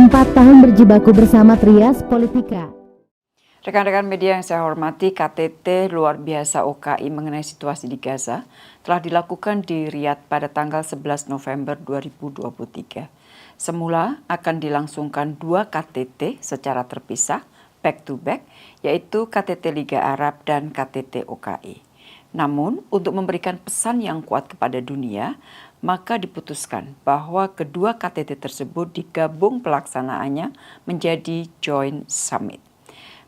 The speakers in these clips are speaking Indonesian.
4 tahun berjibaku bersama Trias Politika. Rekan-rekan media yang saya hormati, KTT luar biasa OKI mengenai situasi di Gaza telah dilakukan di Riyadh pada tanggal 11 November 2023. Semula akan dilangsungkan 2 KTT secara terpisah, back to back, yaitu KTT Liga Arab dan KTT OKI. Namun, untuk memberikan pesan yang kuat kepada dunia, maka diputuskan bahwa kedua KTT tersebut digabung pelaksanaannya menjadi Joint Summit.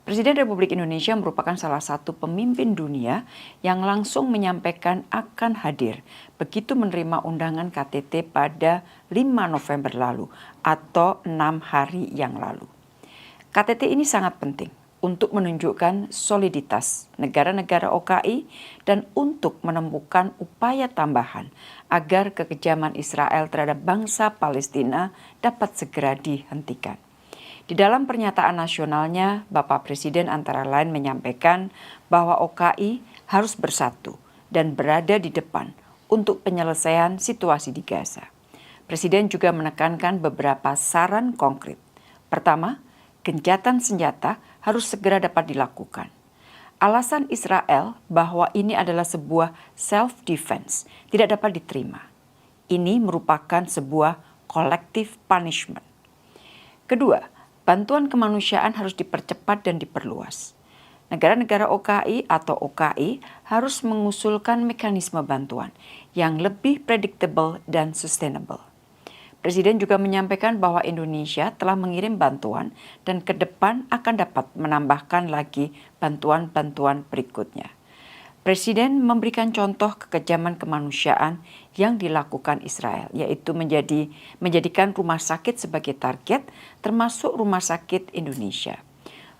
Presiden Republik Indonesia merupakan salah satu pemimpin dunia yang langsung menyampaikan akan hadir begitu menerima undangan KTT pada 5 November lalu atau 6 hari yang lalu. KTT ini sangat penting untuk menunjukkan soliditas negara-negara OKI dan untuk menemukan upaya tambahan agar kekejaman Israel terhadap bangsa Palestina dapat segera dihentikan. Di dalam pernyataan nasionalnya, Bapak Presiden antara lain menyampaikan bahwa OKI harus bersatu dan berada di depan untuk penyelesaian situasi di Gaza. Presiden juga menekankan beberapa saran konkret. Pertama, gencatan senjata harus segera dapat dilakukan. Alasan Israel bahwa ini adalah sebuah self-defense tidak dapat diterima. Ini merupakan sebuah collective punishment. Kedua, bantuan kemanusiaan harus dipercepat dan diperluas. Negara-negara OKI atau OKI harus mengusulkan mekanisme bantuan yang lebih predictable dan sustainable. Presiden juga menyampaikan bahwa Indonesia telah mengirim bantuan dan ke depan akan dapat menambahkan lagi bantuan-bantuan berikutnya. Presiden memberikan contoh kekejaman kemanusiaan yang dilakukan Israel, yaitu menjadikan rumah sakit sebagai target, termasuk Rumah Sakit Indonesia.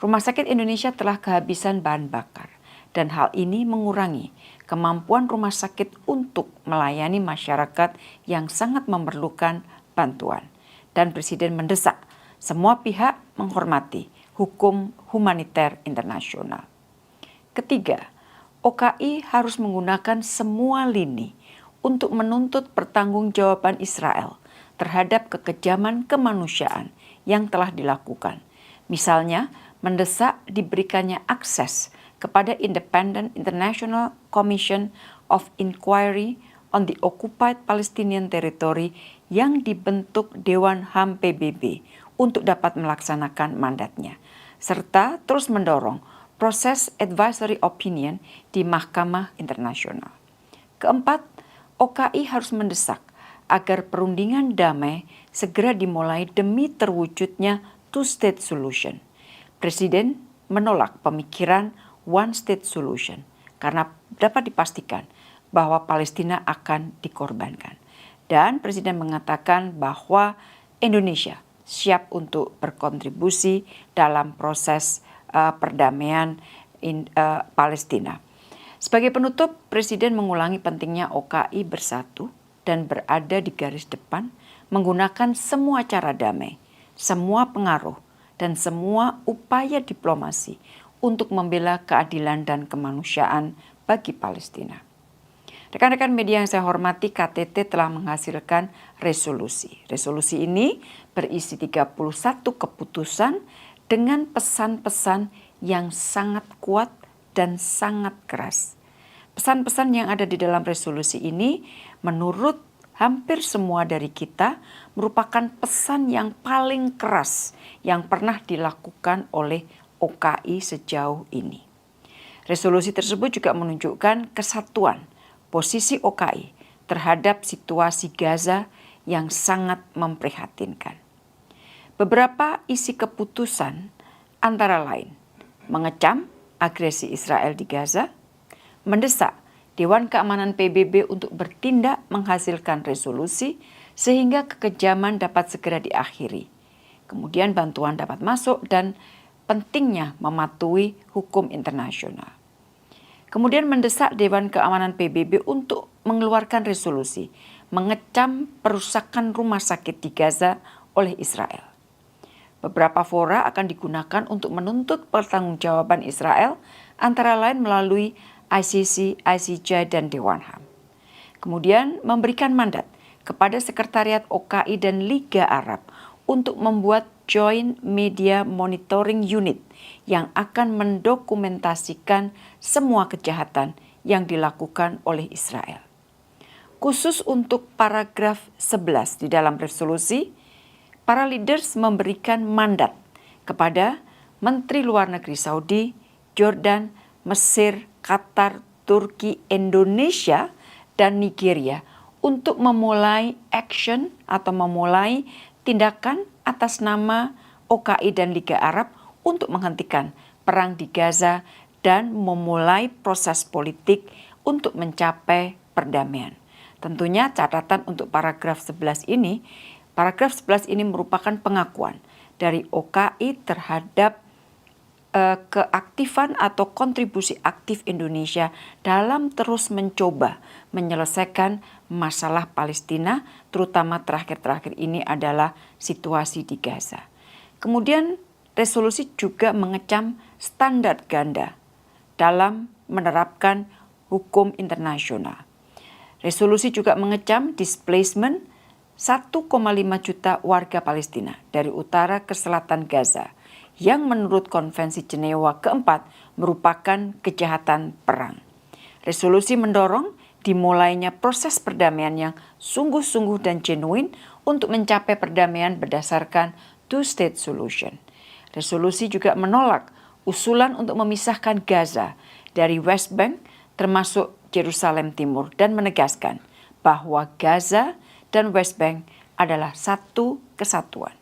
Rumah Sakit Indonesia telah kehabisan bahan bakar, dan hal ini mengurangi kemampuan rumah sakit untuk melayani masyarakat yang sangat memerlukan bantuan. Dan Presiden mendesak semua pihak menghormati hukum humaniter internasional. Ketiga, OKI harus menggunakan semua lini untuk menuntut pertanggungjawaban Israel terhadap kekejaman kemanusiaan yang telah dilakukan. Misalnya, mendesak diberikannya akses kepada Independent International Commission of Inquiry on the Occupied Palestinian Territory yang dibentuk Dewan HAM PBB untuk dapat melaksanakan mandatnya, serta terus mendorong proses advisory opinion di Mahkamah Internasional. Keempat, OKI harus mendesak agar perundingan damai segera dimulai demi terwujudnya two-state solution. Presiden menolak pemikiran one-state solution karena dapat dipastikan bahwa Palestina akan dikorbankan. Dan Presiden mengatakan bahwa Indonesia siap untuk berkontribusi dalam proses perdamaian Palestina. Sebagai penutup, Presiden mengulangi pentingnya OKI bersatu dan berada di garis depan, menggunakan semua cara damai, semua pengaruh, dan semua upaya diplomasi untuk membela keadilan dan kemanusiaan bagi Palestina. Rekan-rekan media yang saya hormati, KTT telah menghasilkan resolusi. Resolusi ini berisi 31 keputusan dengan pesan-pesan yang sangat kuat dan sangat keras. Pesan-pesan yang ada di dalam resolusi ini menurut hampir semua dari kita merupakan pesan yang paling keras yang pernah dilakukan oleh OKI sejauh ini. Resolusi tersebut juga menunjukkan kesatuan posisi OKI terhadap situasi Gaza yang sangat memprihatinkan. Beberapa isi keputusan antara lain mengecam agresi Israel di Gaza, mendesak Dewan Keamanan PBB untuk bertindak menghasilkan resolusi sehingga kekejaman dapat segera diakhiri. Kemudian bantuan dapat masuk dan pentingnya mematuhi hukum internasional. Kemudian mendesak Dewan Keamanan PBB untuk mengeluarkan resolusi mengecam perusakan rumah sakit di Gaza oleh Israel. Beberapa fora akan digunakan untuk menuntut pertanggungjawaban Israel antara lain melalui ICC, ICJ, dan Dewan HAM. Kemudian memberikan mandat kepada Sekretariat OKI dan Liga Arab untuk membuat Joint Media Monitoring Unit yang akan mendokumentasikan semua kejahatan yang dilakukan oleh Israel. Khusus untuk paragraf 11 di dalam resolusi, para leaders memberikan mandat kepada Menteri Luar Negeri Saudi, Jordan, Mesir, Qatar, Turki, Indonesia, dan Nigeria untuk memulai action atau memulai tindakan atas nama OKI dan Liga Arab untuk menghentikan perang di Gaza dan memulai proses politik untuk mencapai perdamaian. Tentunya catatan untuk paragraf 11 ini merupakan pengakuan dari OKI terhadap keaktifan atau kontribusi aktif Indonesia dalam terus mencoba menyelesaikan masalah Palestina, terutama terakhir-terakhir ini adalah situasi di Gaza. Kemudian resolusi juga mengecam standar ganda dalam menerapkan hukum internasional. Resolusi juga mengecam displacement 1,5 juta warga Palestina dari utara ke selatan Gaza yang menurut Konvensi Jenewa keempat merupakan kejahatan perang. Resolusi mendorong dimulainya proses perdamaian yang sungguh-sungguh dan genuine untuk mencapai perdamaian berdasarkan two-state solution. Resolusi juga menolak usulan untuk memisahkan Gaza dari West Bank termasuk Yerusalem Timur dan menegaskan bahwa Gaza dan West Bank adalah satu kesatuan.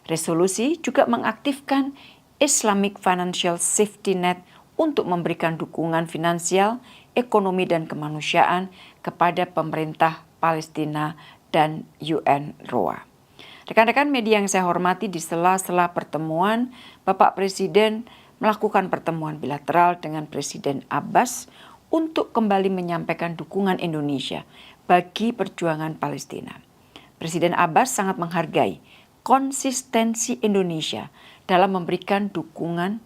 Resolusi juga mengaktifkan Islamic Financial Safety Net untuk memberikan dukungan finansial, ekonomi, dan kemanusiaan kepada pemerintah Palestina dan UNRWA. Rekan-rekan media yang saya hormati, di sela-sela pertemuan, Bapak Presiden melakukan pertemuan bilateral dengan Presiden Abbas untuk kembali menyampaikan dukungan Indonesia bagi perjuangan Palestina. Presiden Abbas sangat menghargai konsistensi Indonesia dalam memberikan dukungan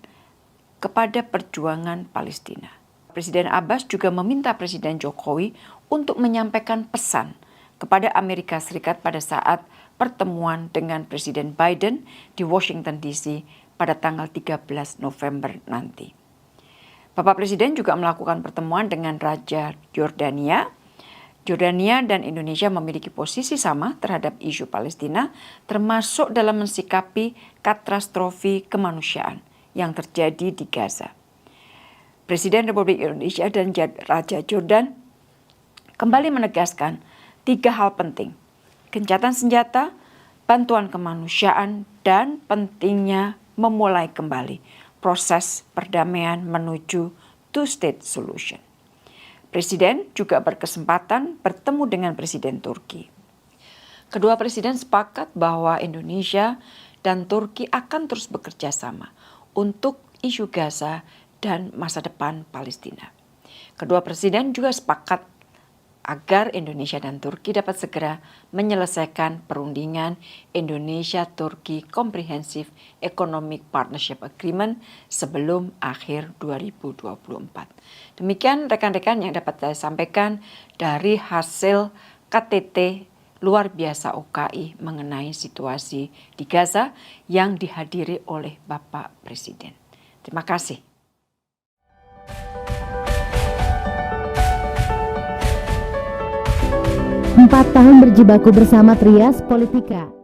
kepada perjuangan Palestina. Presiden Abbas juga meminta Presiden Jokowi untuk menyampaikan pesan kepada Amerika Serikat pada saat pertemuan dengan Presiden Biden di Washington DC pada tanggal 13 November nanti. Bapak Presiden juga melakukan pertemuan dengan Raja Yordania. Jordania dan Indonesia memiliki posisi sama terhadap isu Palestina, termasuk dalam mensikapi katastrofi kemanusiaan yang terjadi di Gaza. Presiden Republik Indonesia dan Raja Jordan kembali menegaskan 3 hal penting: gencatan senjata, bantuan kemanusiaan, dan pentingnya memulai kembali proses perdamaian menuju two-state solution. Presiden juga berkesempatan bertemu dengan Presiden Turki. Kedua presiden sepakat bahwa Indonesia dan Turki akan terus bekerja sama untuk isu Gaza dan masa depan Palestina. Kedua presiden juga sepakat agar Indonesia dan Turki dapat segera menyelesaikan perundingan Indonesia-Turki Comprehensive Economic Partnership Agreement sebelum akhir 2024. Demikian rekan-rekan yang dapat saya sampaikan dari hasil KTT luar biasa OKI mengenai situasi di Gaza yang dihadiri oleh Bapak Presiden. Terima kasih. 4 tahun berjibaku bersama Trias Politika.